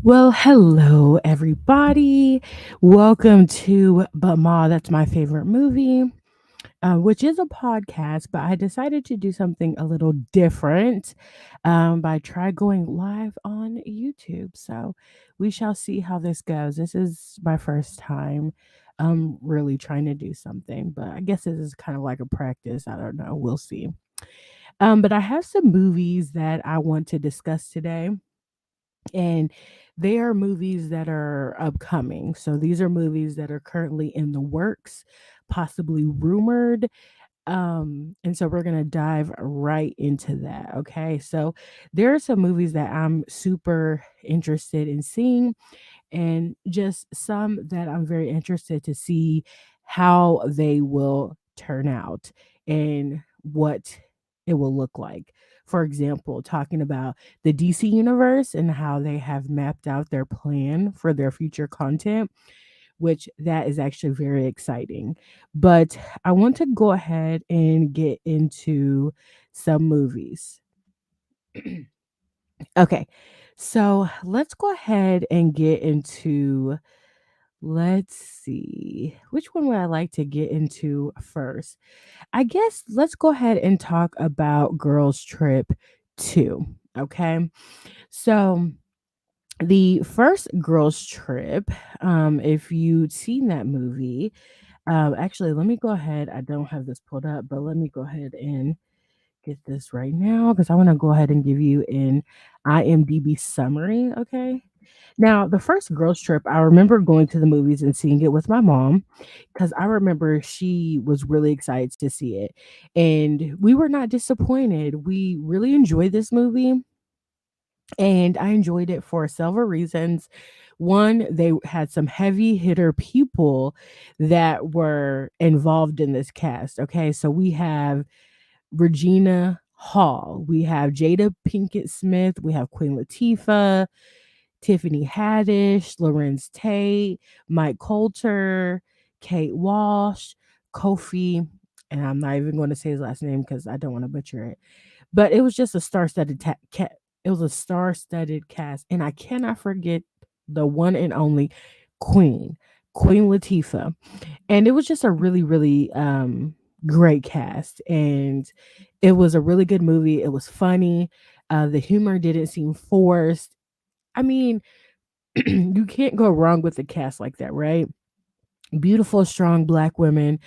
Well, hello everybody. Welcome to But Ma, That's My Favorite Movie, which is a podcast, but I decided to do something a little different by try going live on YouTube. So we shall see how this goes. This is my first time really trying to do something, but I guess this is kind of like a practice. I don't know. We'll see. But I have some movies that I want to discuss today, and they are movies that are upcoming. So these are movies that are currently in the works, possibly rumored. And so we're gonna dive right into that. Okay. So there are some movies that I'm super interested in seeing, and just some that I'm very interested to see how they will turn out and what it will look like. For example, talking about the DC universe and how they have mapped out their plan for their future content, which that is actually very exciting. But I want to go ahead and get into some movies. Okay. So let's go ahead and get into, let's see, which one would I like to get into first? I guess let's go ahead and talk about Girls Trip 2. Okay. So the first Girls Trip, if you'd seen that movie, actually, let me go ahead. I don't have this pulled up, but let me go ahead and get this right now because I want to go ahead and give you an IMDb summary. Okay. Now, the first girls trip, I remember going to the movies and seeing it with my mom because I remember she was really excited to see it. And we were not disappointed. We really enjoyed this movie, and I enjoyed it for several reasons. One, they had some heavy hitter people that were involved in this cast. Okay. So we have Regina Hall, we have Jada Pinkett Smith, we have Queen Latifah, Tiffany Haddish, Lorenz Tate, Mike Coulter, Kate Walsh, Kofi, and I'm not even going to say his last name because I don't want to butcher it. But it was just a star-studded it was a star-studded cast, and I cannot forget the one and only Queen, Queen Latifah. And it was just a really, really great cast, and it was a really good movie. It was funny. The humor didn't seem forced. I mean, you can't go wrong with a cast like that, right? Beautiful, strong black women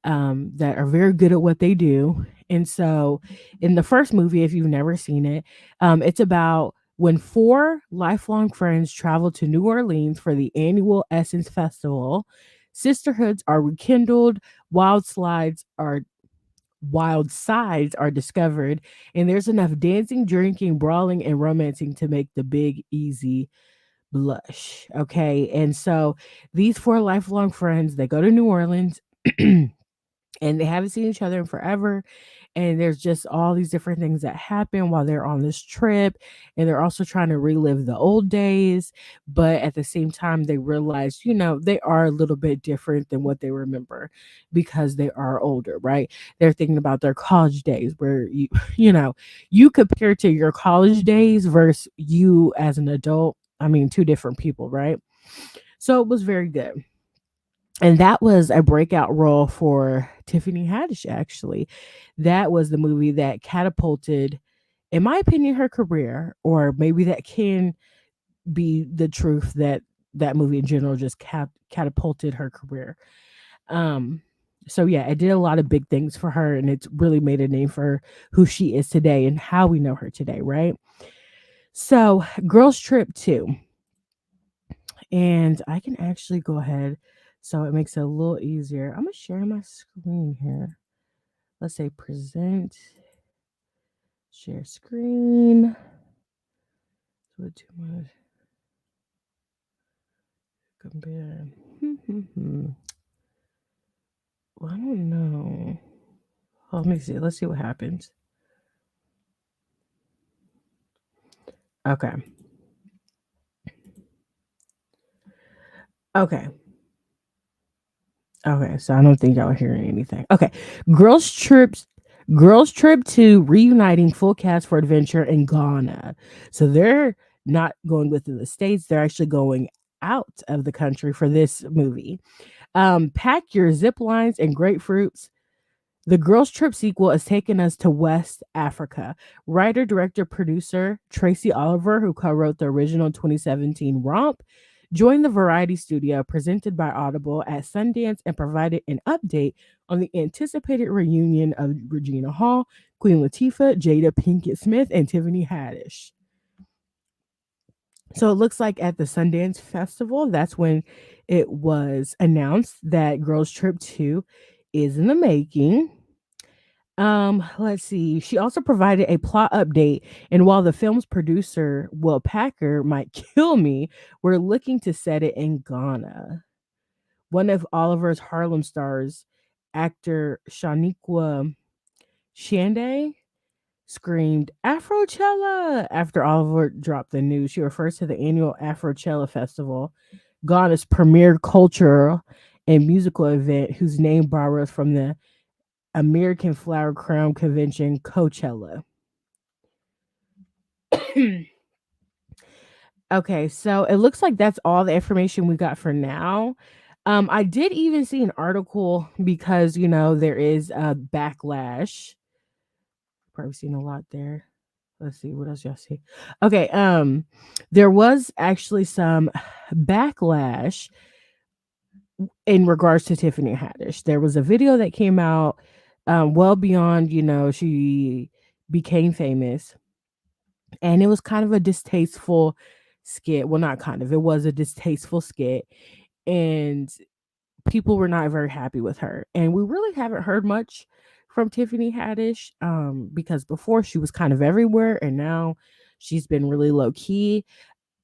that are very good at what they do. And so, in the first movie, if you've never seen it, it's about when four lifelong friends travel to New Orleans for the annual Essence Festival. Sisterhoods are rekindled, wild slides are wild sides are discovered, and there's enough dancing, drinking, brawling, and romancing to make the big easy blush. Okay. And so these four lifelong friends, they go to New Orleans and they haven't seen each other in forever. And there's just all these different things that happen while they're on this trip. And they're also trying to relive the old days. But at the same time, they realize, they are a little bit different than what they remember because they are older, right? They're thinking about their college days where you compare to your college days versus you as an adult. I mean, two different people, right? So it was very good. And that was a breakout role for Tiffany Haddish, actually. That was the movie that catapulted, in my opinion, her career, or maybe that can be the truth that that movie in general just catapulted her career. Um, so yeah, it did a lot of big things for her, and it's really made a name for who she is today and how we know her today, right? So, Girls Trip 2. And I can actually go ahead, so it makes it a little easier. I'm gonna share my screen here. Let's say present, share screen. So too much compare. Well, I don't know. Let me see. Let's see what happens. Okay. Okay. Okay. So I don't think y'all are hearing anything. Okay. Girls trips. Girls trip to reuniting full cast for adventure in Ghana. So they're not going within the states. They're actually going out of the country for this movie. Pack your zip lines and grapefruits. The Girls Trip sequel has taken us to West Africa. Writer, director, producer Tracy Oliver, who co wrote the original 2017 romp, joined the Variety Studio presented by Audible at Sundance and provided an update on the anticipated reunion of Regina Hall, Queen Latifah, Jada Pinkett Smith, and Tiffany Haddish. So it looks like at the Sundance Festival, that's when it was announced that Girls Trip 2 is in the making. Let's see. She also provided a plot update, and while the film's producer, Will Packer, might kill me, we're looking to set it in Ghana. One of Oliver's Harlem stars, actor Shaniqua Shande, screamed Afrochella after Oliver dropped the news. She refers to the annual Afrochella Festival, Ghana's premier cultural and musical event, whose name borrows from the American Flower Crown Convention, Coachella. Okay, so it looks like that's all the information we got for now. I did even see an article because there is a backlash. Probably seen a lot there. Let's see what else y'all see. Okay, there was actually some backlash in regards to Tiffany Haddish. There was a video that came out well beyond, she became famous, and it was kind of a distasteful skit. Well, not kind of, it was a distasteful skit, and people were not very happy with her. And we really haven't heard much from Tiffany Haddish because before she was kind of everywhere, and now she's been really low key.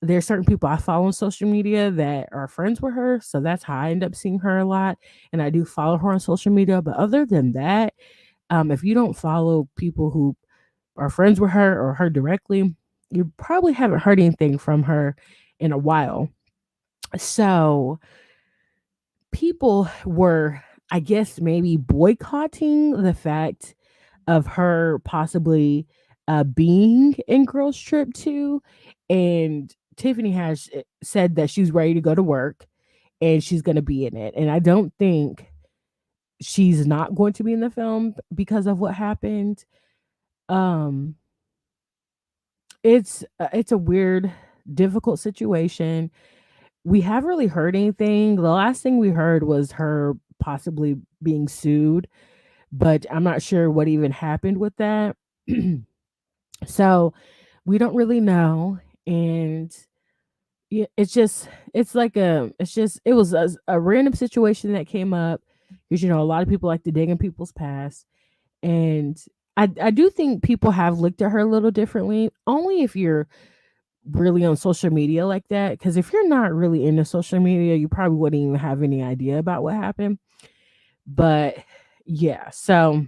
There's certain people I follow on social media that are friends with her, so that's how I end up seeing her a lot. And I do follow her on social media, but other than that, if you don't follow people who are friends with her or her directly, you probably haven't heard anything from her in a while. So people were, I guess, maybe boycotting the fact of her possibly being in Girls Trip 2. And Tiffany has said that she's ready to go to work and she's going to be in it. And I don't think she's not going to be in the film because of what happened. Um, it's a weird, difficult situation. We haven't really heard anything. The last thing we heard was her possibly being sued, but I'm not sure what even happened with that. So we don't really know. And yeah, it was a random situation that came up because, a lot of people like to dig in people's past. And I do think people have looked at her a little differently, only if you're really on social media like that. Because if you're not really into social media, you probably wouldn't even have any idea about what happened. But yeah, so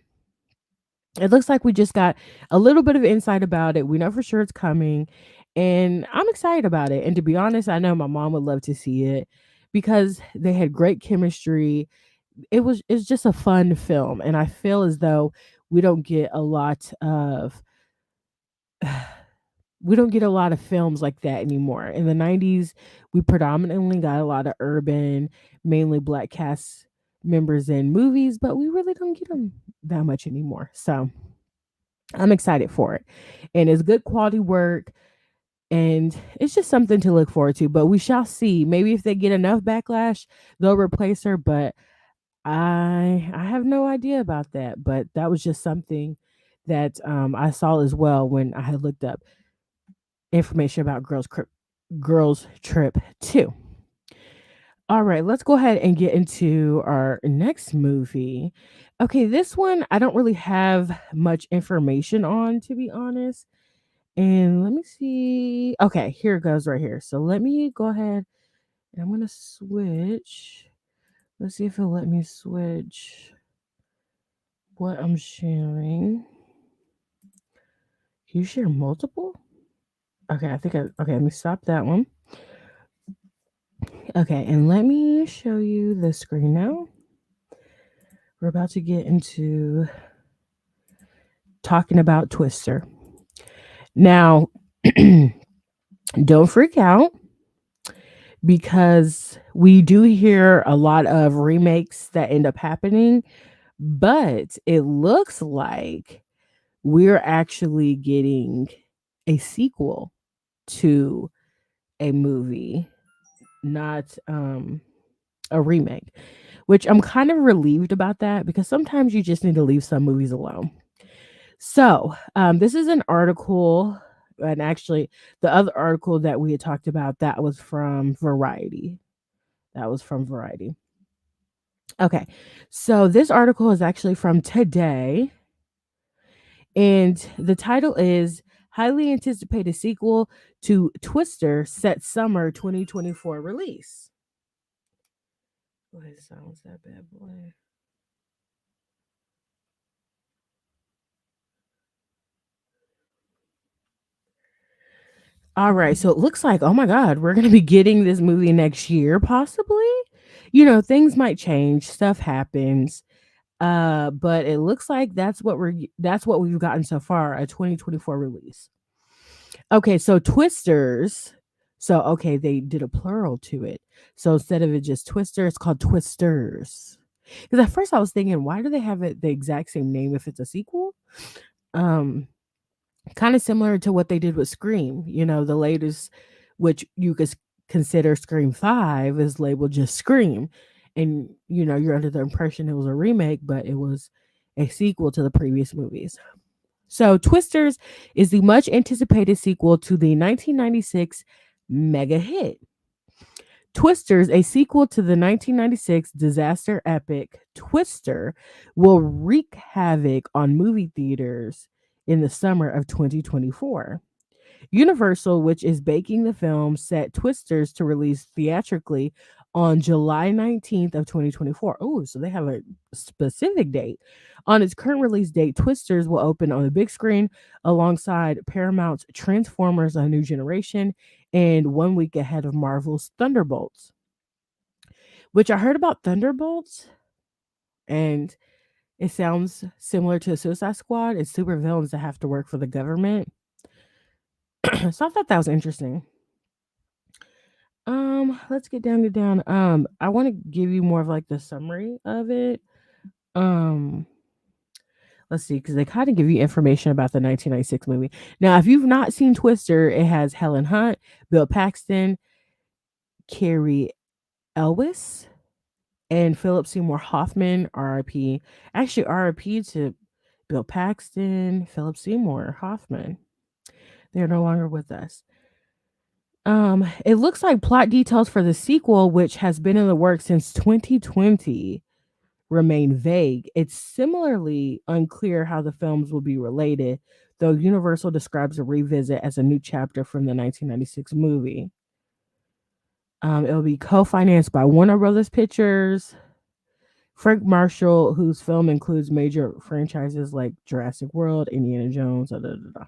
it looks like we just got a little bit of insight about it. We know for sure it's coming, and I'm excited about it. And to be honest, I know my mom would love to see it because they had great chemistry. It's just a fun film, and I feel as though we don't get a lot of we don't get a lot of films like that anymore. In the 90s, we predominantly got a lot of urban, mainly black cast members in movies, but we really don't get them that much anymore. So I'm excited for it. And it's good quality work, and it's just something to look forward to. But we shall see. Maybe if they get enough backlash, they'll replace her. But I have no idea about that. But that was just something that I saw as well when I had looked up information about Girls Trip 2. All right, let's go ahead and get into our next movie. Okay, this one I don't really have much information on, to be honest. And let me see. Okay, here it goes right here. So let me go ahead and I'm going to switch. Let's see if it'll let me switch what I'm sharing. Can you share multiple? Okay, okay, let me stop that one. Okay, and let me show you the screen now. We're about to get into talking about Twister. Now, Don't freak out because we do hear a lot of remakes that end up happening, but it looks like we're actually getting a sequel to a movie, not a remake, which I'm kind of relieved about that because sometimes you just need to leave some movies alone. So, this is an article, and actually, the other article that we had talked about that was from Variety. That was from Variety. Okay, so this article is actually from today, and the title is "Highly Anticipated Sequel to Twister Set Summer 2024 Release." Go ahead, silence that bad boy. All right, so it looks like, oh my God, we're gonna be getting this movie next year, possibly. Things might change, stuff happens. But it looks like that's what we've gotten so far, a 2024 release. Okay, so Twisters. So okay, they did a plural to it. So instead of it just Twister, it's called Twisters. Because at first I was thinking, why do they have it the exact same name if it's a sequel? Um, Kind of similar to what they did with Scream. The latest, which you could consider Scream 5, is labeled just Scream. And, you're under the impression it was a remake, but it was a sequel to the previous movies. So, Twisters is the much anticipated sequel to the 1996 mega hit. Twisters, a sequel to the 1996 disaster epic Twister, will wreak havoc on movie theaters in the summer of 2024. Universal, which is baking the film, set Twisters to release theatrically on July 19th of 2024. Oh, so they have a specific date. On its current release date, Twisters will open on the big screen alongside Paramount's Transformers: A New Generation and 1 week ahead of Marvel's Thunderbolts. Which I heard about Thunderbolts, and it sounds similar to Suicide Squad. It's supervillains that have to work for the government. So I thought that was interesting. Let's get down. I want to give you more of like the summary of it. Um, let's see, because they kind of give you information about the 1996 movie. Now, if you've not seen Twister, it has Helen Hunt, Bill Paxton, Carrie Elwes, and Philip Seymour Hoffman, RIP. Actually, RIP to Bill Paxton, Philip Seymour Hoffman. They're no longer with us. It looks like plot details for the sequel, which has been in the works since 2020, remain vague. It's similarly unclear how the films will be related, though Universal describes a revisit as a new chapter from the 1996 movie. It'll be co-financed by Warner Brothers Pictures, Frank Marshall, whose film includes major franchises like Jurassic World, Indiana Jones. Da, da, da, da.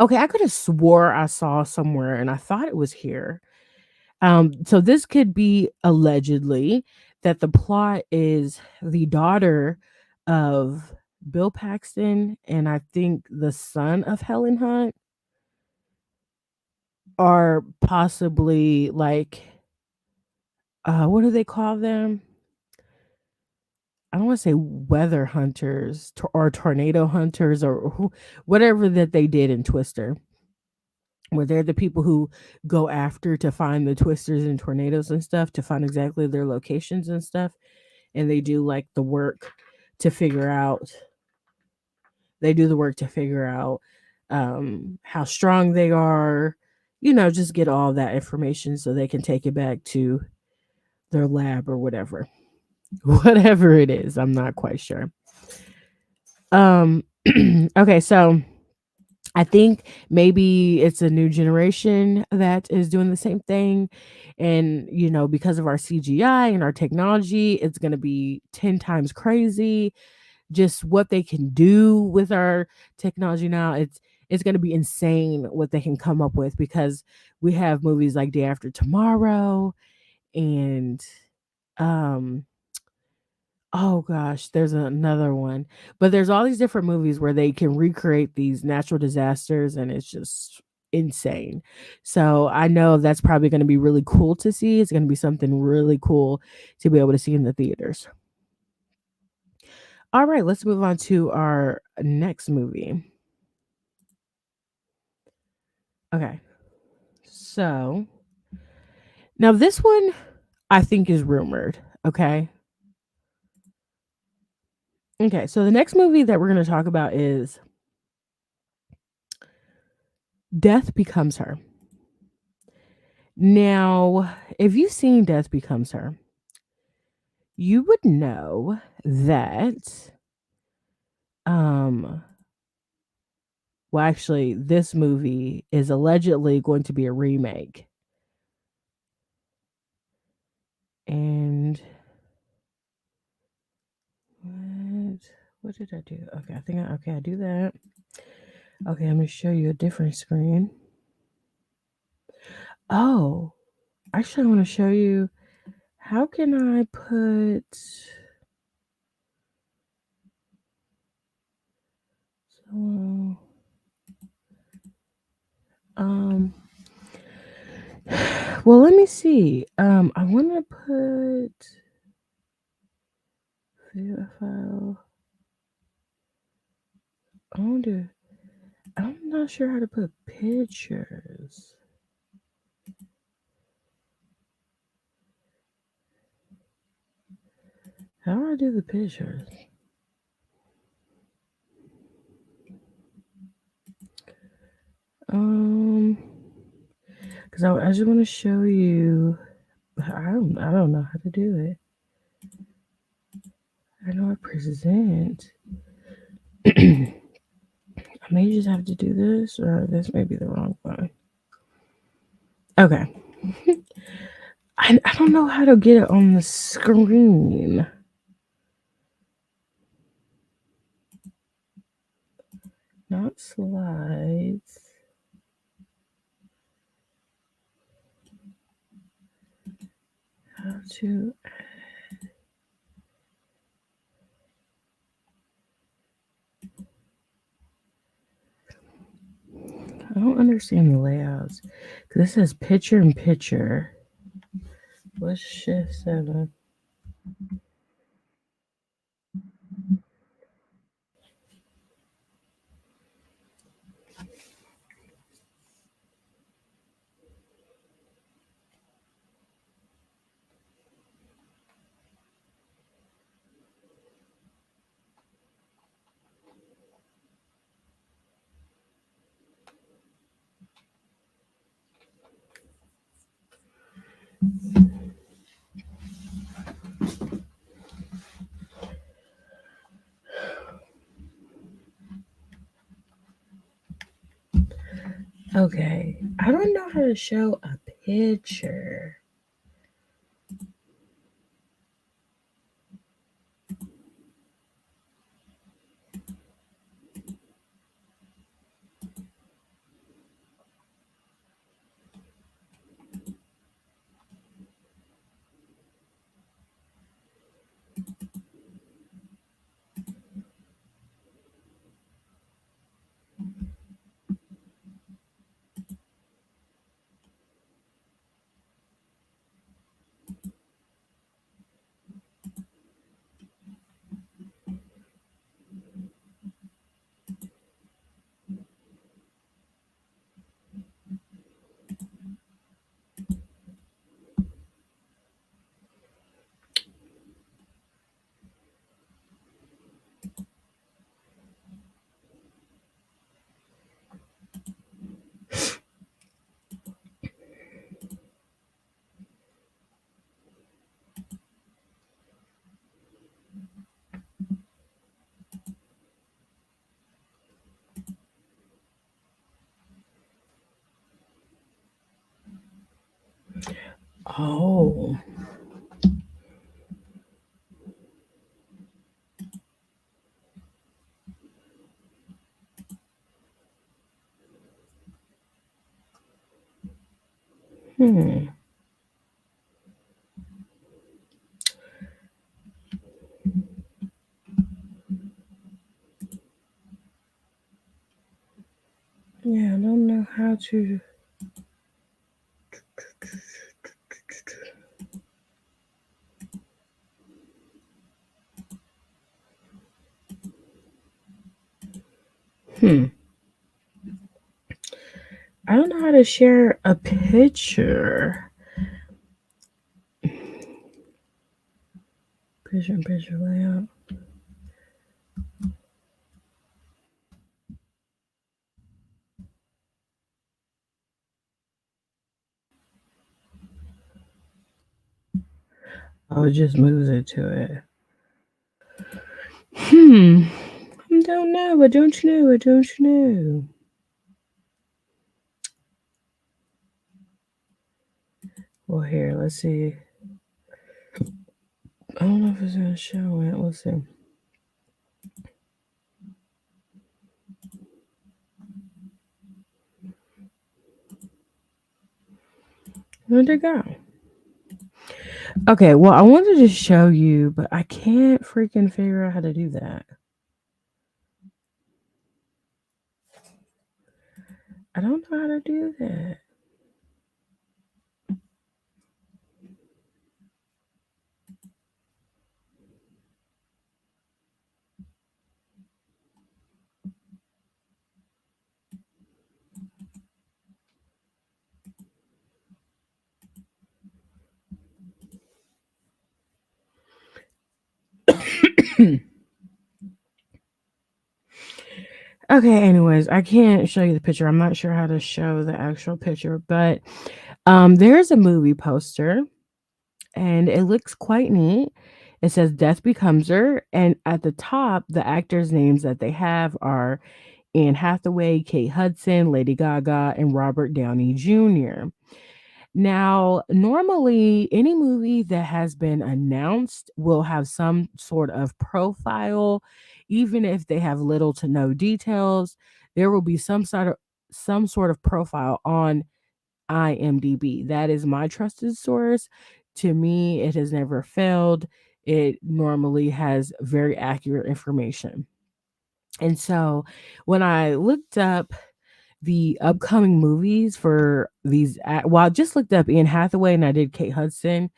Okay, I could have swore I saw somewhere, and I thought it was here. So this could be allegedly that the plot is the daughter of Bill Paxton and I think the son of Helen Hunt are possibly like what do they call them? I don't want to say weather hunters or tornado hunters or whatever that they did in Twister, where they're the people who go after to find the twisters and tornadoes and stuff to find exactly their locations and stuff. And they do like the work to figure out how strong they are, just get all that information so they can take it back to their lab or whatever. Whatever it is, I'm not quite sure. Um okay, so I think maybe it's a new generation that is doing the same thing. And, because of our CGI and our technology, it's going to be 10 times crazy. Just what they can do with our technology now, it's going to be insane what they can come up with because we have movies like Day After Tomorrow and um oh gosh, there's another one. But there's all these different movies where they can recreate these natural disasters and insane. So I know that's probably gonna be really cool to see. It's gonna be something really cool to be able to see in the theaters. All right, let's move on to our next movie. Okay. So now this one I think is rumored. Okay. Okay. So the next movie that we're going to talk about is Death Becomes Her. Now, if you've seen Death Becomes Her, you would know that, um, well, actually, this movie is allegedly going to be a remake. And what? What did I do? Okay, I think okay, I do that. Okay, I'm gonna show you a different screen. Oh, actually, I want to show you how can I put so um well let me see. I wanna put video file. I wonder I'm not sure how to put pictures. How do I do the pictures? Um, because I just want to show you. I don't know how to do it. I know I present. I may just have to do this, or this may be the wrong one. Okay. I don't know how to get it on the screen. Not slides. How to I don't understand the layouts. This says picture in picture. What's shift 7? Okay. I don't know how to show a picture. Oh. Hmm. Yeah, I don't know how how to. Hmm. I don't know how to share a picture. Picture layout. Oh, it just moves it to it. I don't know. I don't know. I don't know. Well, here, let's see. I don't know if it's gonna show it. Let's see. Where'd it go? Okay, well, I wanted to show you, but I can't freaking figure out how to do that. I don't know how to do that. Okay, anyways, I can't show you the picture. I'm not sure how to show the actual picture, but there's a movie poster and it looks quite neat. It says Death Becomes Her, and at the top, the actors' names that they have are Anne Hathaway, Kate Hudson, Lady Gaga, and Robert Downey Jr. Now, normally, any movie that has been announced will have some sort of profile, even if they have little to no details. There will be some sort of profile on IMDb. That is my trusted source. To me, it has never failed. It normally has very accurate information. And so, when I looked up the upcoming movies for these well, I just looked up Anne Hathaway and I did Kate Hudson.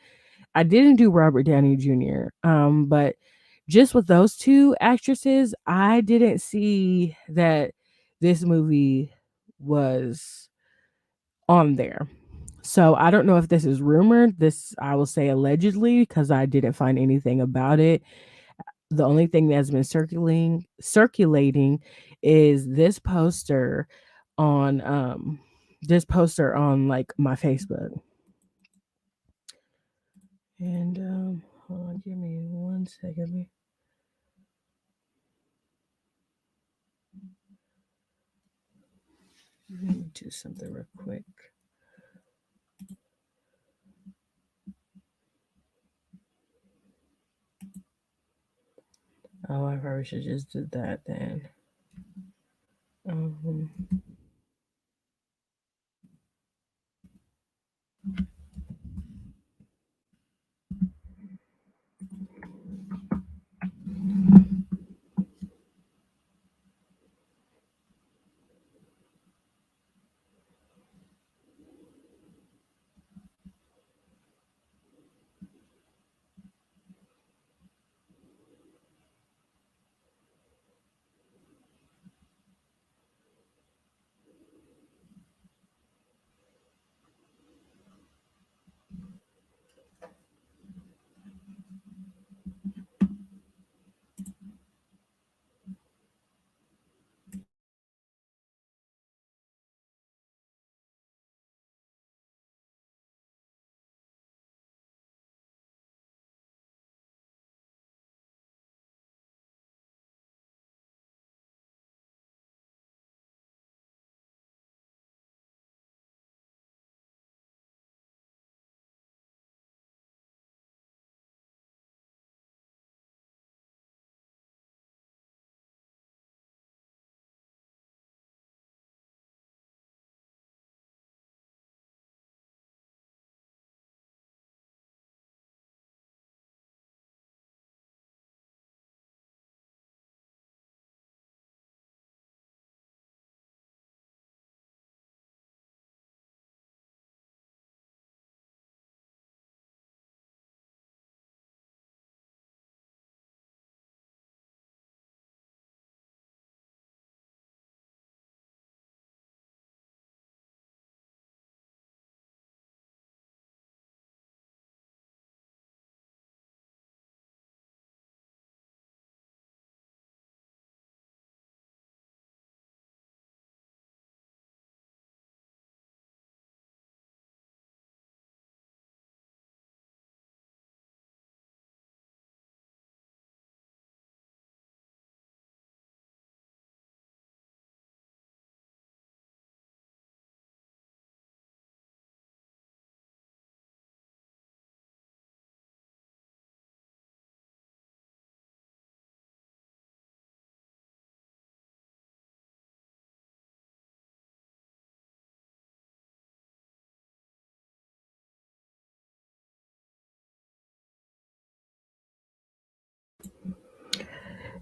I didn't do Robert Downey Jr. But just with those two actresses, I didn't see that this movie was on there. So I don't know if this is rumored. This I will say allegedly because I didn't find anything about it. The only thing that's been circulating is on this poster on like my Facebook. And hold on, give me 1 second. Let me do something real quick. Oh, I probably should just do that then. Um,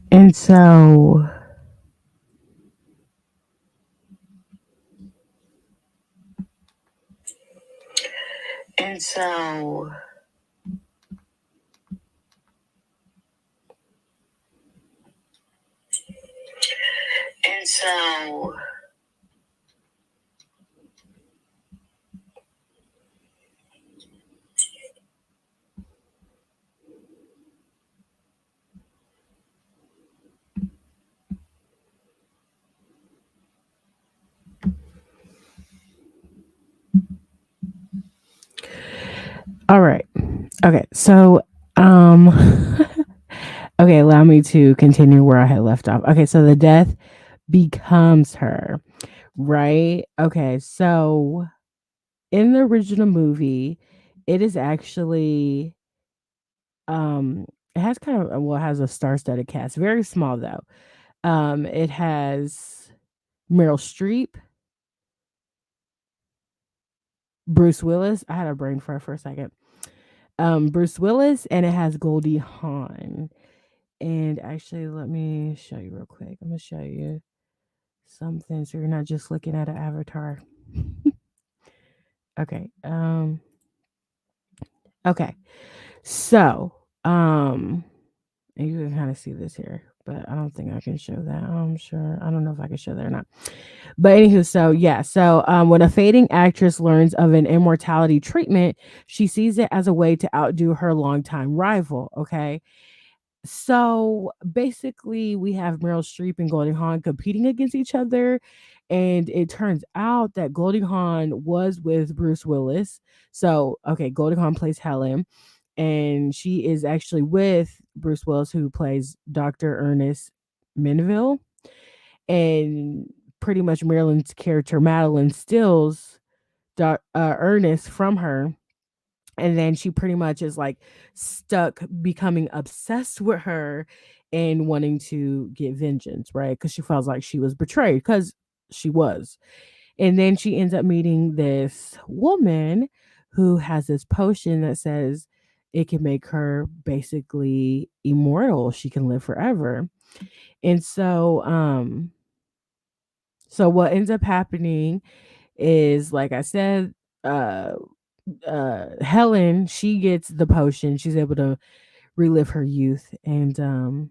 And so and so and so all right. Okay. So um okay, allow me to continue where I had left off. Okay, so the death becomes her, right? Okay, so in the original movie, it is actually um it has kind of well, it has a star-studded cast. Very small though. It has Meryl Streep, Bruce Willis. I had a brain fart for a second. Bruce Willis, and it has Goldie Hawn. And actually, let me show you real quick. I'm gonna show you something so you're not just looking at an avatar. Okay. Okay. So, and you can kind of see this here, but I don't think I can show that. I'm sure. I don't know if I can show that or not. But anywho, so yeah, so when a fading actress learns of an immortality treatment, she sees it as a way to outdo her longtime rival. Okay, so basically, we have Meryl Streep and Goldie Hawn competing against each other, and it turns out that Goldie Hawn was with Bruce Willis. So okay, Goldie Hawn plays Helen, and she is actually with Bruce Willis, who plays Dr. Ernest Menville, and pretty much Marilyn's character Madeline steals Ernest from her, and then she pretty much is like stuck becoming obsessed with her and wanting to get vengeance, right? Because she feels like she was betrayed, because she was. And then she ends up meeting this woman who has this potion that says it can make her basically immortal. She can live forever. And so what ends up happening is, like I said, uh Helen, she gets the potion. She's able to relive her youth. And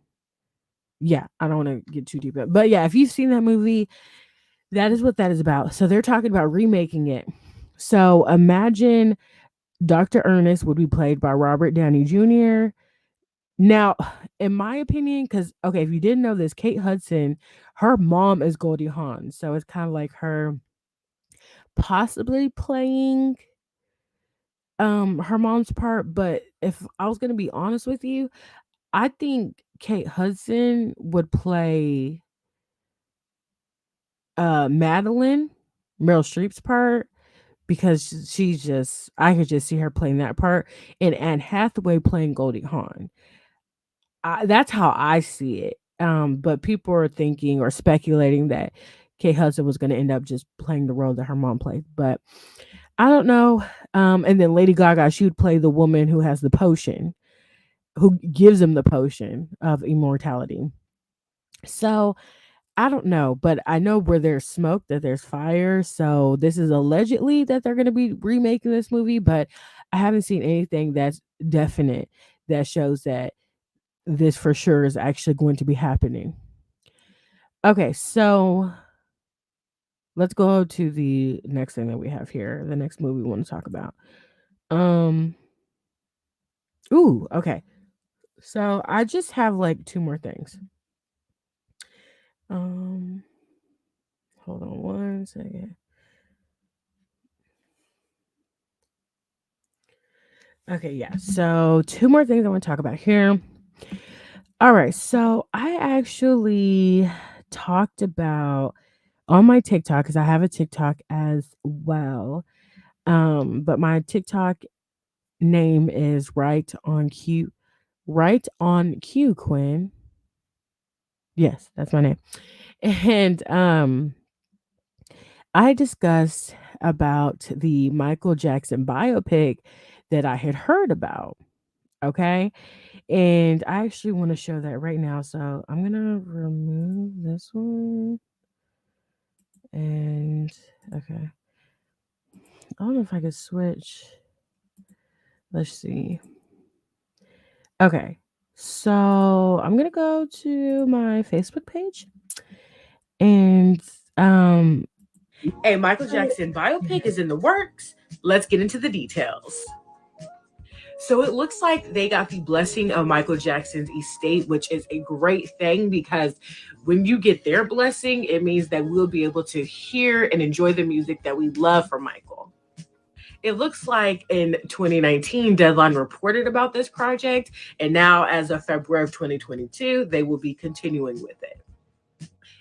yeah, I don't want to get too deep, but yeah, if you've seen that movie, that is what that is about. So they're talking about remaking it. So imagine Dr. Ernest would be played by Robert Downey Jr. Now, in my opinion, because okay, if you didn't know this, Kate Hudson, her mom is Goldie Hawn. So it's kind of like her possibly playing her mom's part. But if I was gonna be honest with you, I think Kate Hudson would play Madeline, Meryl Streep's part, because she's just, I could just see her playing that part, and Anne Hathaway playing Goldie Hawn. That's how I see it. But people are thinking or speculating that Kate Hudson was going to end up just playing the role that her mom played, but I don't know. And then Lady Gaga, she would play the woman who has the potion, who gives him the potion of immortality. So I don't know, but I know where there's smoke, that there's fire. So this is allegedly that they're going to be remaking this movie, but I haven't seen anything that's definite that shows that this for sure is actually going to be happening. Okay, so let's go to the next thing that we have here. The next movie we want to talk about. Um, ooh, okay. So I just have like two more things. Um, hold on one second. Okay, yeah. So two more things I want to talk about here. All right. So I actually talked about on my TikTok, because I have a TikTok as well. But my TikTok name is right on cue, Quinn. Yes, that's my name. And I discussed about the Michael Jackson biopic that I had heard about. Okay. And I actually want to show that right now. So I'm going to remove this one. And okay. I don't know if I could switch. Let's see. Okay. So I'm going to go to my Facebook page and um A Michael Jackson biopic is in the works. Let's get into the details. So it looks like they got the blessing of Michael Jackson's estate, which is a great thing because when you get their blessing, it means that we'll be able to hear and enjoy the music that we love from Michael. It looks like in 2019, Deadline reported about this project, and now as of February of 2022, they will be continuing with it.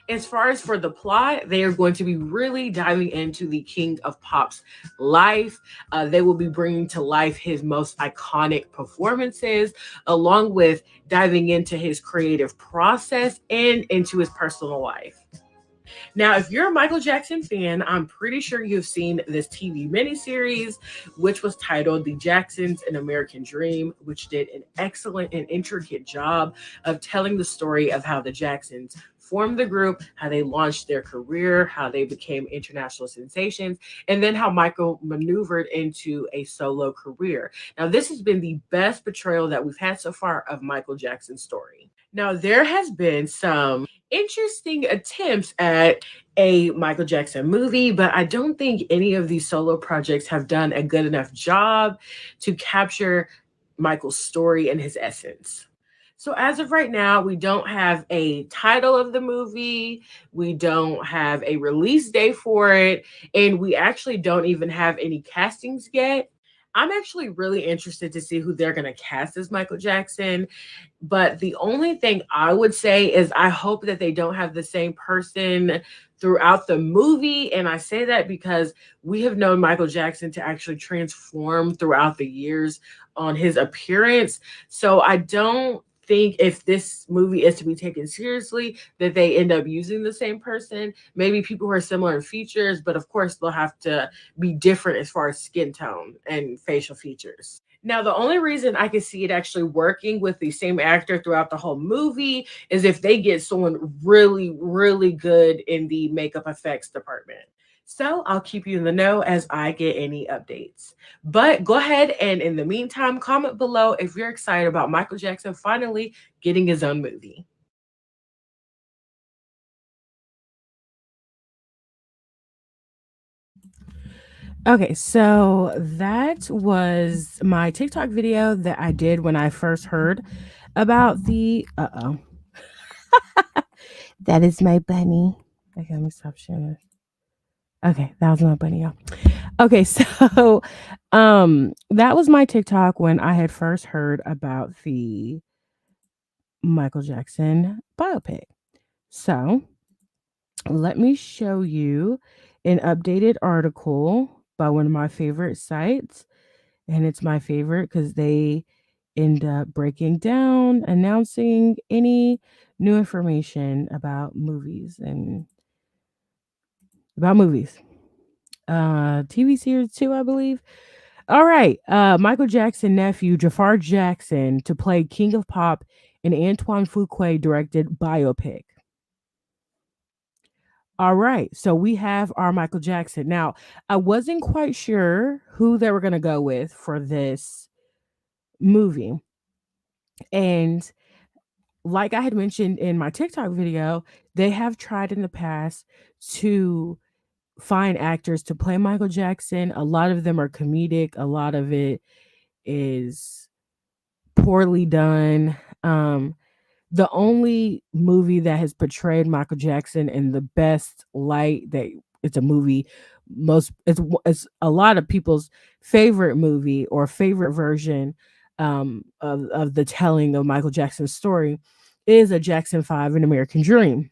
As far as for the plot, they are going to be really diving into the King of Pop's life. They will be bringing to life his most iconic performances, along with diving into his creative process and into his personal life. Now, if you're a Michael Jackson fan, I'm pretty sure you've seen this TV miniseries, which was titled The Jacksons An American Dream, which did an excellent and intricate job of telling the story of how the Jacksons formed the group, how they launched their career, how they became international sensations, and then how Michael maneuvered into a solo career. Now, this has been the best portrayal that we've had so far of Michael Jackson's story. Now, there has been some interesting attempts at a Michael Jackson movie, but I don't think any of these solo projects have done a good enough job to capture Michael's story and his essence. So as of right now, we don't have a title of the movie, we don't have a release date for it, and we actually don't even have any castings yet. I'm actually really interested to see who they're going to cast as Michael Jackson. But the only thing I would say is I hope that they don't have the same person throughout the movie. And I say that because we have known Michael Jackson to actually transform throughout the years on his appearance. So I don't think if this movie is to be taken seriously that they end up using the same person. Maybe people who are similar in features, but of course they'll have to be different as far as skin tone and facial features. Now, the only reason I can see it actually working with the same actor throughout the whole movie is if they get someone really, really good in the makeup effects department. So I'll keep you in the know as I get any updates. But go ahead and in the meantime, comment below if you're excited about Michael Jackson finally getting his own movie. okay, so that was my TikTok video that I did when I first heard about the uh-oh. That is my bunny. Okay, let me stop sharing this. Okay, that was my bunny, y'all. Okay, so that was my TikTok when I had first heard about the Michael Jackson biopic. So let me show you an updated article by one of my favorite sites. And it's my favorite because they end up breaking down, announcing any new information about movies and about movies. TV series too, I believe. All right. Michael Jackson nephew Jafar Jackson to play King of Pop in Antoine Fuqua directed biopic. All right. So we have our Michael Jackson. Now, I wasn't quite sure who they were going to go with for this movie. And like I had mentioned in my TikTok video, they have tried in the past to find actors to play Michael Jackson. A lot of them are comedic, a lot of it is poorly done. The only movie that has portrayed Michael Jackson in the best light that it's a movie most it's a lot of people's favorite movie or favorite version of the telling of Michael Jackson's story is a Jackson 5 An American Dream.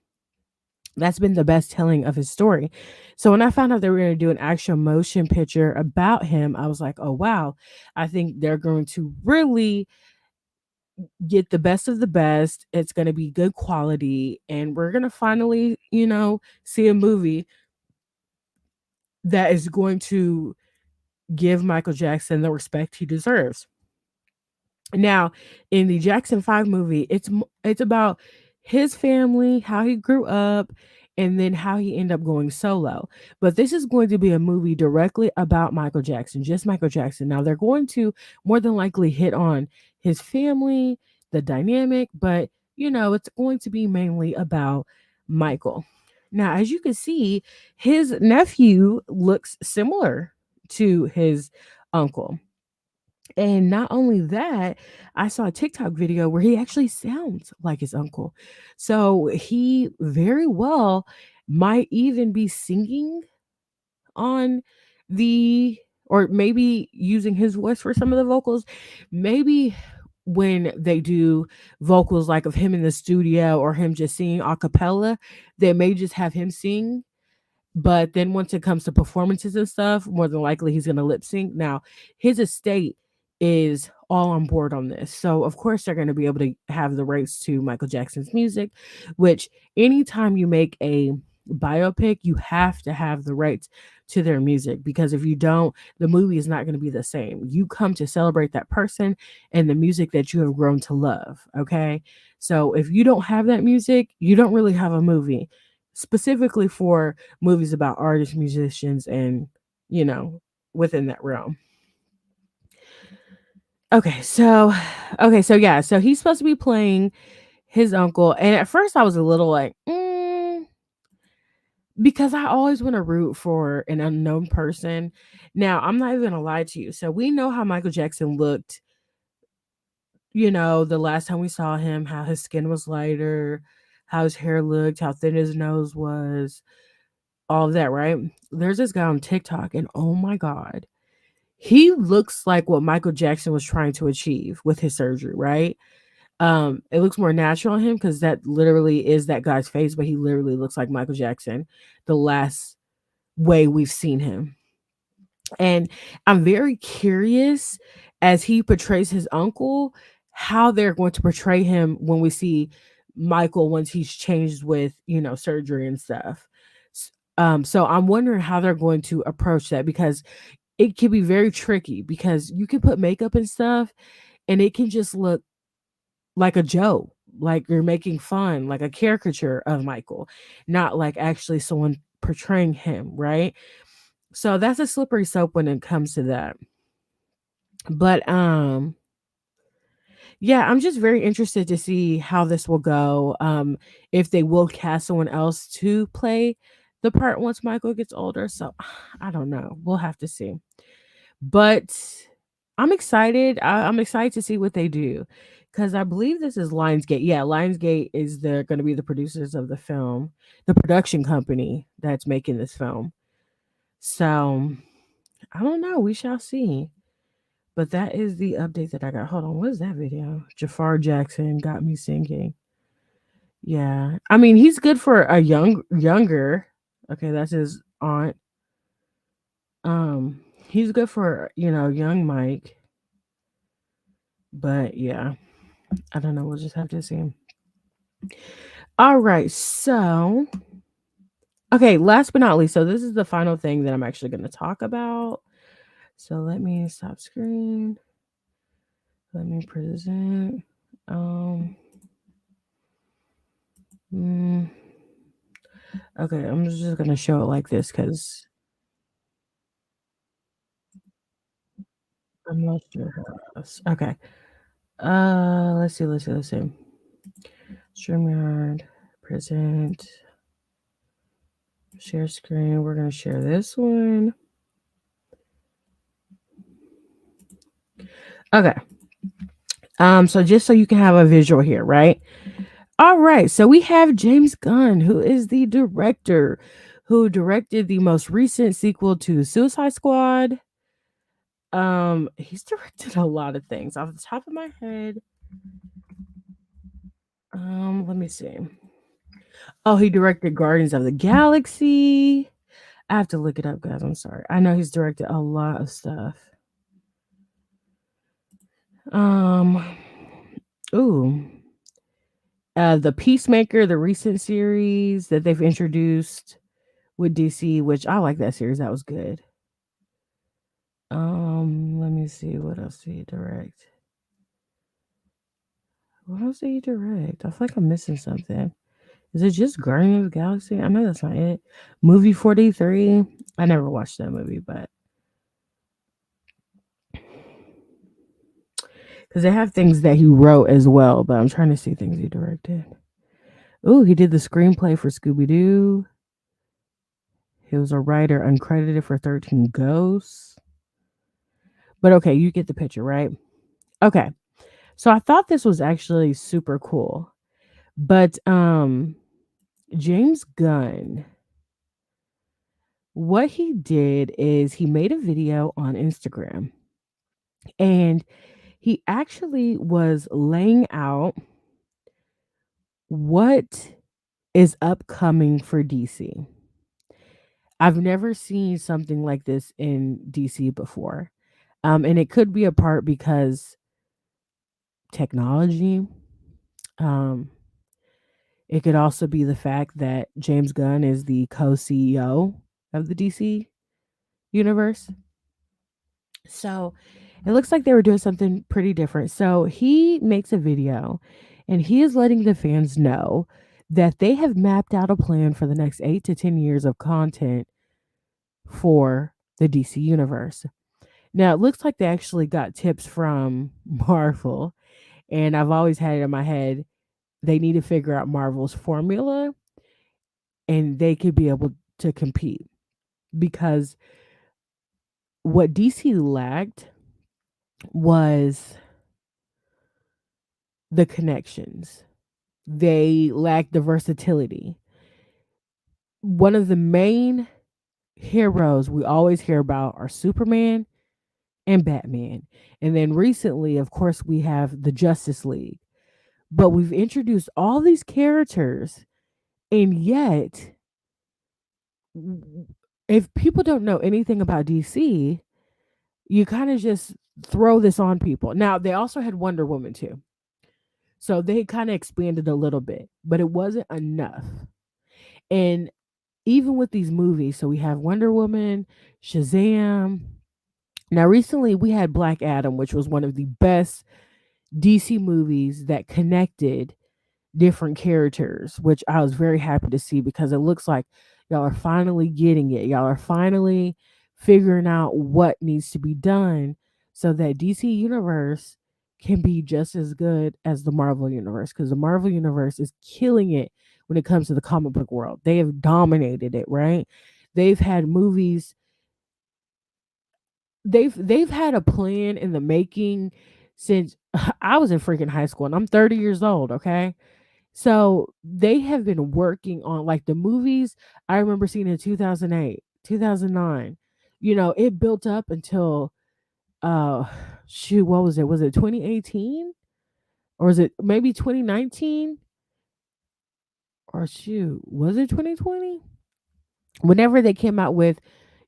That's been the best telling of his story. So when I found out they were going to do an actual motion picture about him, I was like, "Oh wow. I think they're going to really get the best of the best. It's going to be good quality and we're going to finally, see a movie that is going to give Michael Jackson the respect he deserves." Now, in the Jackson 5 movie, it's about his family, how he grew up, and then how he ended up going solo. But this is going to be a movie directly about Michael Jackson, just Michael Jackson. Now, they're going to more than likely hit on his family, the dynamic, but it's going to be mainly about Michael. Now, as you can see, his nephew looks similar to his uncle. And not only that, I saw a TikTok video where he actually sounds like his uncle. So he very well might even be singing on the, or maybe using his voice for some of the vocals. Maybe when they do vocals like of him in the studio or him just singing a cappella, they may just have him sing, but then once it comes to performances and stuff, more than likely he's gonna lip sync. Now, his estate is all on board on this. So of course they're gonna be able to have the rights to Michael Jackson's music, which anytime you make a biopic, you have to have the rights to their music, because if you don't, the movie is not going to be the same. You come to celebrate that person and the music that you have grown to love. Okay. So if you don't have that music, you don't really have a movie, specifically for movies about artists, musicians, and you know, within that realm. Okay, so yeah, so he's supposed to be playing his uncle, and at first I was a little like, because I always want to root for an unknown person. Now, I'm not even gonna lie to you. So we know how Michael Jackson looked, the last time we saw him, how his skin was lighter, how his hair looked, how thin his nose was, all of that, right? There's this guy on TikTok, and oh my God, he looks like what Michael Jackson was trying to achieve with his surgery, right? It looks more natural on him because that literally is that guy's face, but he literally looks like Michael Jackson the last way we've seen him. And I'm very curious as he portrays his uncle, how they're going to portray him when we see Michael once he's changed with, surgery and stuff. So I'm wondering how they're going to approach that, because it can be very tricky, because you can put makeup and stuff and it can just look like a joke, like you're making fun, like a caricature of Michael, not like actually someone portraying him, right? So that's a slippery slope when it comes to that. But yeah, I'm just very interested to see how this will go. If they will cast someone else to play the part once Michael gets older. So I don't know. We'll have to see. But I'm excited. I'm excited to see what they do, because I believe this is Lionsgate. Yeah, Lionsgate is going to be the producers of the film, the production company that's making this film. So I don't know. We shall see. But that is the update that I got. Hold on, what is that video? Jafar Jackson got me singing. Yeah, I mean he's good for a younger. Okay, that's his aunt. He's good for young Mike. But yeah, I don't know. We'll just have to see. All right, so okay. Last but not least, so this is the final thing that I'm actually going to talk about. So let me stop screen. Let me present. Um. mm, Okay, I'm just gonna show it like this because I'm not sure how else. Okay. Let's see. StreamYard, present, share screen. We're gonna share this one. Okay. So just so you can have a visual here, right? All right. So we have James Gunn, who is the director who directed the most recent sequel to Suicide Squad. He's directed a lot of things off the top of my head. Let me see. Oh, he directed Guardians of the Galaxy. I have to look it up, guys. I'm sorry. I know he's directed a lot of stuff. Um, ooh, the Peacemaker, the recent series that they've introduced with DC, which I like that series. That was good. Let me see what else did he direct. What else did he direct? I feel like I'm missing something. Is it just Guardians of the Galaxy? I know that's not it. Movie 43. I never watched that movie, but because they have things that he wrote as well, but I'm trying to see things he directed. Oh, he did the screenplay for Scooby Doo. He was a writer uncredited for 13 Ghosts. But okay, you get the picture, right? Okay. So I thought this was actually super cool. But James Gunn, what he did is he made a video on Instagram and he actually was laying out what is upcoming for DC. I've never seen something like this in DC before. And it could be a part because technology. Um, it could also be the fact that James Gunn is the co CEO of the DC universe. So it looks like they were doing something pretty different. So he makes a video and he is letting the fans know that they have mapped out a plan for the next 8 to 10 years of content for the DC universe. Now, it looks like they actually got tips from Marvel, and I've always had it in my head they need to figure out Marvel's formula and they could be able to compete because what DC lacked was the connections. They lacked the versatility. One of the main heroes we always hear about are Superman and Batman. And then recently, of course, we have the Justice League. But we've introduced all these characters, and yet, if people don't know anything about DC, you kind of just throw this on people. Now, they also had Wonder Woman too. So they kind of expanded a little bit, but it wasn't enough. And even with these movies, so we have Wonder Woman, Shazam. Now, recently we had Black Adam, which was one of the best DC movies that connected different characters, which I was very happy to see because it looks like y'all are finally getting it. Y'all are finally figuring out what needs to be done so that DC Universe can be just as good as the Marvel Universe because the Marvel Universe is killing it when it comes to the comic book world. They have dominated it, right? They've had movies they've had a plan in the making since I was in freaking high school and I'm 30 years old, okay? So they have been working on like the movies I remember seeing in 2008, 2009. You know, it built up until uh shoot, what was it? Was it 2018? Or was it maybe 2019? Or shoot, was it 2020? Whenever they came out with,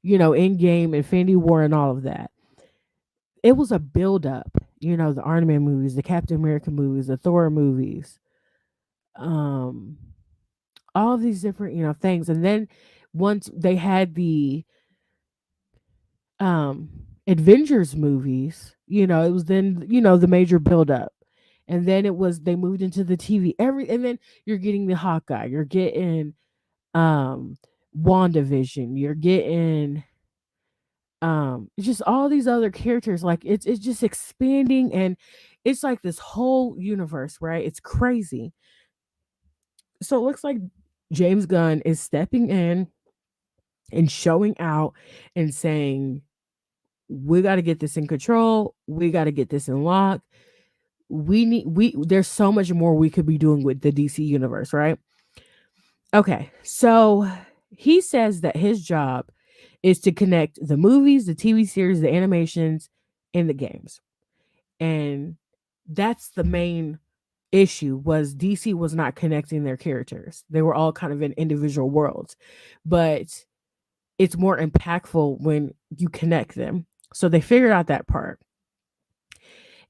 Endgame, Infinity War and all of that. It was a build up, the Iron Man movies, the Captain America movies, the Thor movies. Um all of these different, things. And then once they had the um Avengers movies, it was then, the major buildup. And then it was they moved into the TV. And then you're getting the Hawkeye, you're getting um WandaVision, you're getting just all these other characters. Like it's just expanding and it's like this whole universe, right? It's crazy. So it looks like James Gunn is stepping in and showing out and saying, we got to get this in control. We got to get this in lock. There's so much more we could be doing with the DC universe, right? Okay. So he says that his job is to connect the movies, the TV series, the animations, and the games. And that's the main issue was DC was not connecting their characters. They were all kind of in individual worlds. But it's more impactful when you connect them. So they figured out that part.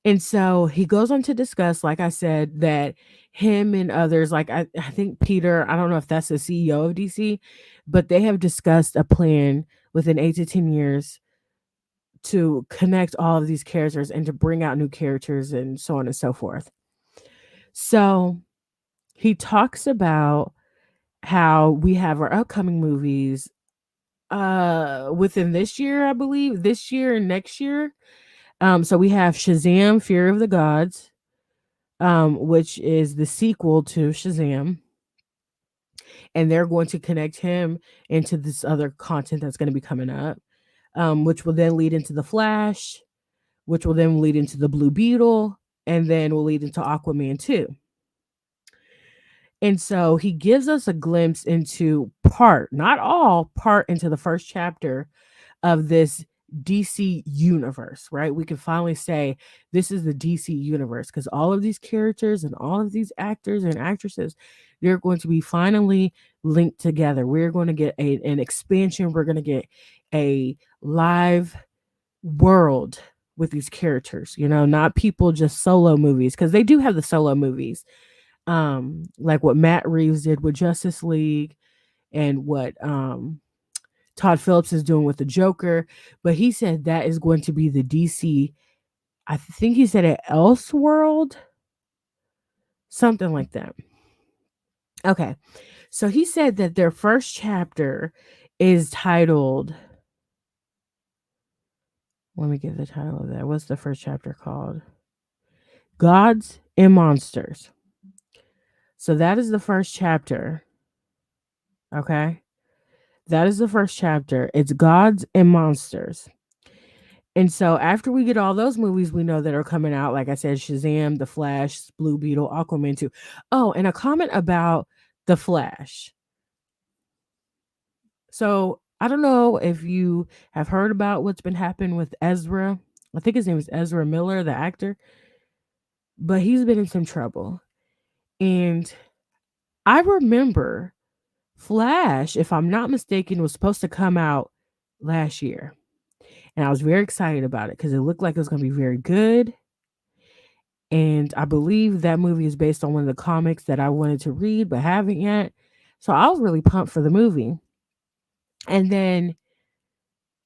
And so he goes on to discuss, like I said, that him and others, like I think Peter, I don't know if that's the CEO of DC, but they have discussed a plan within 8 to 10 years to connect all of these characters and to bring out new characters and so on and so forth. So he talks about how we have our upcoming movies within this year, I believe, this year and next year. So we have Shazam Fear of the Gods, which is the sequel to Shazam, and they're going to connect him into this other content that's going to be coming up, which will then lead into the Flash, which will then lead into the Blue Beetle, and then will lead into Aquaman 2. And so he gives us a glimpse into part, not all, part into the first chapter of this DC universe, right? We can finally say this is the DC universe because all of these characters and all of these actors and actresses, they're going to be finally linked together. We're going to get an expansion. We're going to get a live world with these characters, not people just solo movies, because they do have the solo movies, like what Matt Reeves did with Justice League and what Todd Phillips is doing with the Joker. But he said that is going to be the DC, I think he said it Elseworld, something like that. Okay. So he said that their first chapter is titled, let me get the title of that. What's the first chapter called? Gods and Monsters. So that is the first chapter. Okay. That is the first chapter. It's Gods and Monsters. And so after we get all those movies we know that are coming out, like I said, Shazam, The Flash, Blue Beetle, Aquaman 2. Oh, and a comment about The Flash. So I don't know if you have heard about what's been happening with Ezra. I think his name is Ezra Miller, the actor, but he's been in some trouble. And I remember Flash, if I'm not mistaken, was supposed to come out last year. And I was very excited about it because it looked like it was going to be very good. And I believe that movie is based on one of the comics that I wanted to read but haven't yet. So I was really pumped for the movie. And then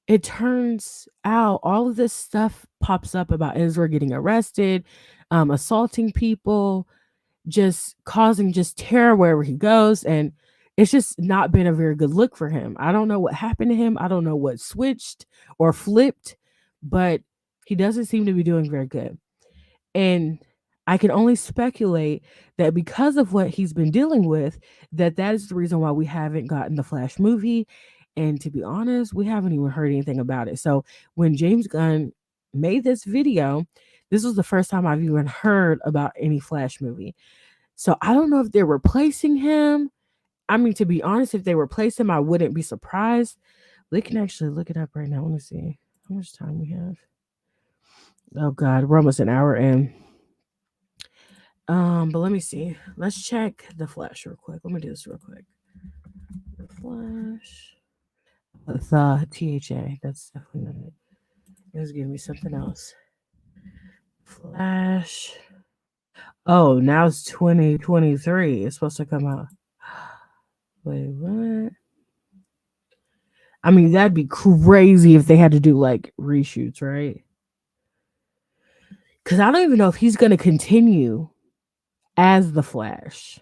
it turns out all of this stuff pops up about Ezra getting arrested, assaulting people, just causing just terror wherever he goes. And it's just not been a very good look for him. I don't know what happened to him. I don't know what switched or flipped, but he doesn't seem to be doing very good. And I can only speculate that because of what he's been dealing with, that is the reason why we haven't gotten the Flash movie. And to be honest, we haven't even heard anything about it. So when James Gunn made this video, this was the first time I've even heard about any Flash movie. So I don't know if they're replacing him. I mean, to be honest, if they replace him, I wouldn't be surprised. We can actually look it up right now. Let me see how much time we have. Oh God, we're almost an hour in. But let me see. Let's check the Flash real quick. Let me do this real quick. The Flash. The THA. That's definitely not it. It's giving me something else. Flash. Oh, now it's 2023. It's supposed to come out. Wait, what? I mean, that'd be crazy if they had to do like reshoots, right? Because I don't even know if he's going to continue as the Flash.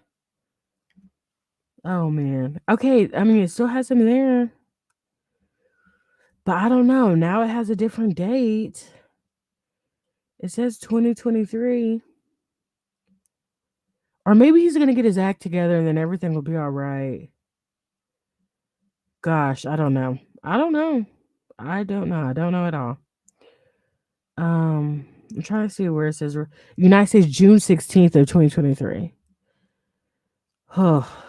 Oh, man. Okay. I mean, it still has him there. But I don't know. Now it has a different date. It says 2023. Or maybe he's going to get his act together and then everything will be all right. Gosh, I don't know. I don't know. I don't know. I don't know at all. I'm trying to see where it says United States June 16th of 2023. Oh,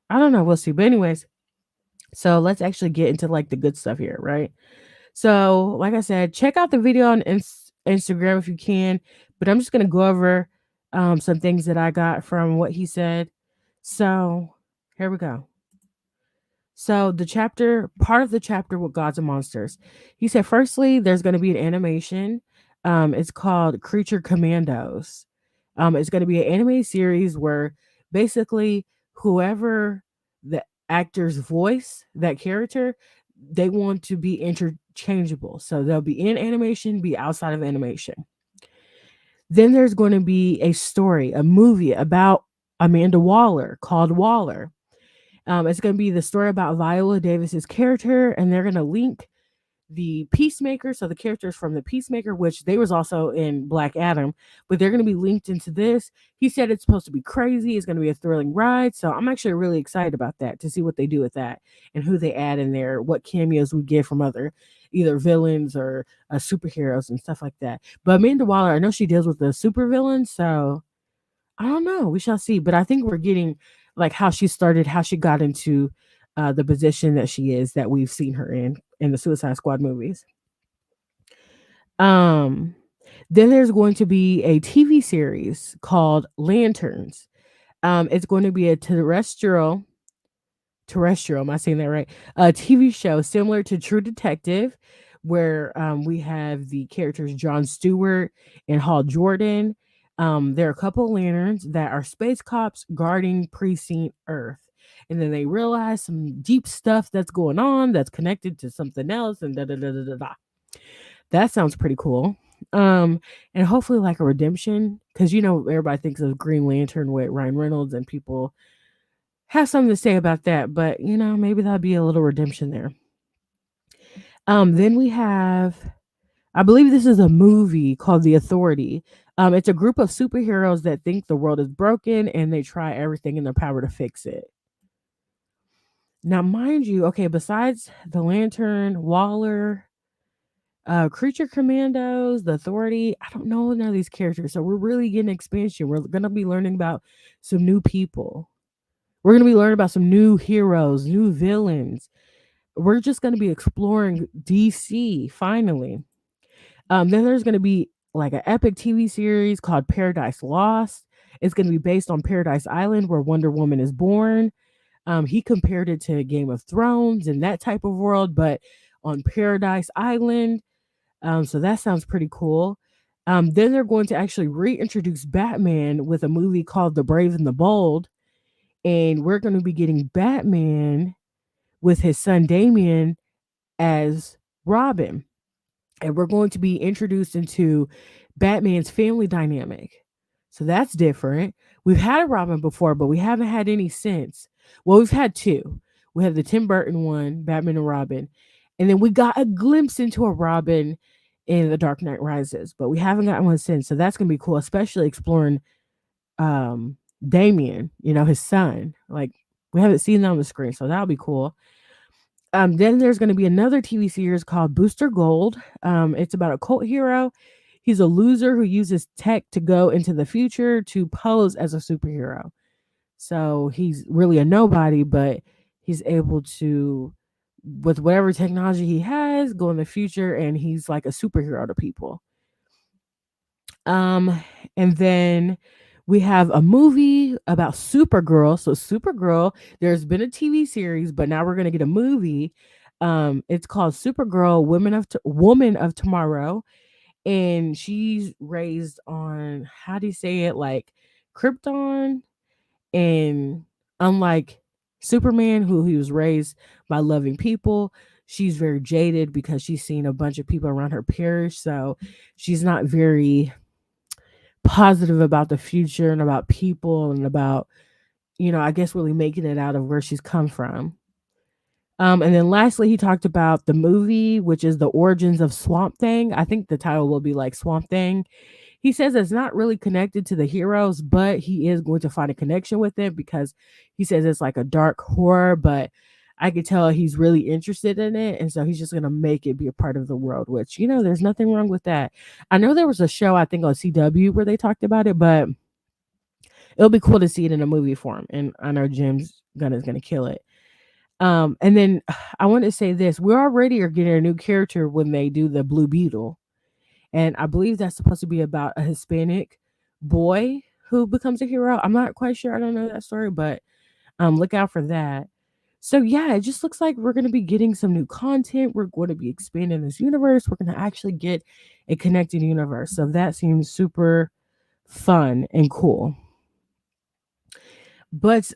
I don't know. We'll see. But anyways, so let's actually get into like the good stuff here, right? So, like I said, check out the video on Instagram if you can. But I'm just gonna go over some things that I got from what he said. So here we go. So part of the chapter with Gods and Monsters, he said, firstly, there's going to be an animation. It's called Creature Commandos. It's going to be an anime series where basically whoever the actor's voice, that character, they want to be interchangeable. So they'll be in animation, be outside of animation. Then there's going to be a movie about Amanda Waller called Waller. It's going to be the story about Viola Davis's character, and they're going to link the Peacemaker, so the characters from the Peacemaker, which they was also in Black Adam, but they're going to be linked into this. He said it's supposed to be crazy. It's going to be a thrilling ride, so I'm actually really excited about that to see what they do with that and who they add in there, what cameos we get from other either villains or superheroes and stuff like that. But Amanda Waller, I know she deals with the supervillains, so I don't know. We shall see. But I think we're getting like how she started, how she got into the position that she is that we've seen her in the Suicide Squad movies. Um, then there's going to be a TV series called Lanterns. It's going to be a terrestrial, am I saying that right? A TV show similar to True Detective, where we have the characters Jon Stewart and Hal Jordan. There are a couple of lanterns that are space cops guarding Precinct Earth. And then they realize some deep stuff that's going on that's connected to something else, and da da da da da. Da. That sounds pretty cool. And hopefully like a redemption, because everybody thinks of Green Lantern with Ryan Reynolds, and people have something to say about that, but maybe that'll be a little redemption there. Then we have, I believe this is a movie called The Authority. It's a group of superheroes that think the world is broken and they try everything in their power to fix it. Now, mind you, okay, besides the Lantern, Waller, Creature Commandos, The Authority, I don't know none of these characters, so we're really getting expansion. We're gonna be learning about some new people. We're gonna be learning about some new heroes, new villains. We're just gonna be exploring DC finally. Then there's gonna be like an epic TV series called Paradise Lost. It's gonna be based on Paradise Island, where Wonder Woman is born. He compared it to Game of Thrones and that type of world, but on Paradise Island. So that sounds pretty cool. Then they're going to actually reintroduce Batman with a movie called The Brave and the Bold, and we're going to be getting Batman with his son Damian as Robin. And we're going to be introduced into Batman's family dynamic. So that's different. We've had a Robin before, but we haven't had any since. Well, we've had two. We had the Tim Burton one, Batman and Robin. And then we got a glimpse into a Robin in The Dark Knight Rises, but we haven't gotten one since. So that's going to be cool, especially exploring Damien, his son. Like, we haven't seen that on the screen, so that'll be cool. Then there's going to be another TV series called Booster Gold. It's about a cult hero. He's a loser who uses tech to go into the future to pose as a superhero. So he's really a nobody, but he's able to, with whatever technology he has, go in the future, and he's like a superhero to people. Um, and then we have a movie about Supergirl. So Supergirl, there's been a TV series, but now we're gonna get a movie. It's called Supergirl, Woman of Tomorrow, and she's raised on, how do you say it, like Krypton, and unlike Superman, who he was raised by loving people, she's very jaded because she's seen a bunch of people around her perish. So she's not very positive about the future and about people and about, I guess really making it out of where she's come from. And then lastly, he talked about the movie, which is the origins of Swamp Thing. I think the title will be like Swamp Thing. He says it's not really connected to the heroes, but he is going to find a connection with it because he says it's like a dark horror, but I could tell he's really interested in it. And so he's just going to make it be a part of the world, which, there's nothing wrong with that. I know there was a show, I think on CW, where they talked about it, but it'll be cool to see it in a movie form. And I know Jim's is going to kill it. And then I want to say this: we already are getting a new character when they do the Blue Beetle, and I believe that's supposed to be about a Hispanic boy who becomes a hero. I'm not quite sure. I don't know that story, but look out for that. So yeah, it just looks like we're going to be getting some new content. We're going to be expanding this universe. We're going to actually get a connected universe. So that seems super fun and cool. But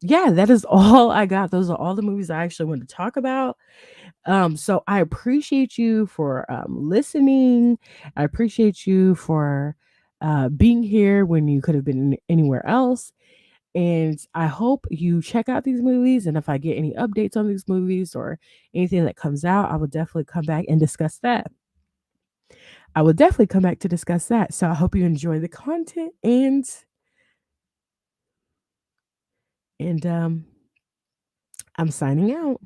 yeah, that is all I got. Those are all the movies I actually want to talk about. So I appreciate you for listening. I appreciate you for being here when you could have been anywhere else. And I hope you check out these movies. And if I get any updates on these movies or anything that comes out, I will definitely come back and discuss that. I will definitely come back to discuss that. So I hope you enjoy the content and I'm signing out.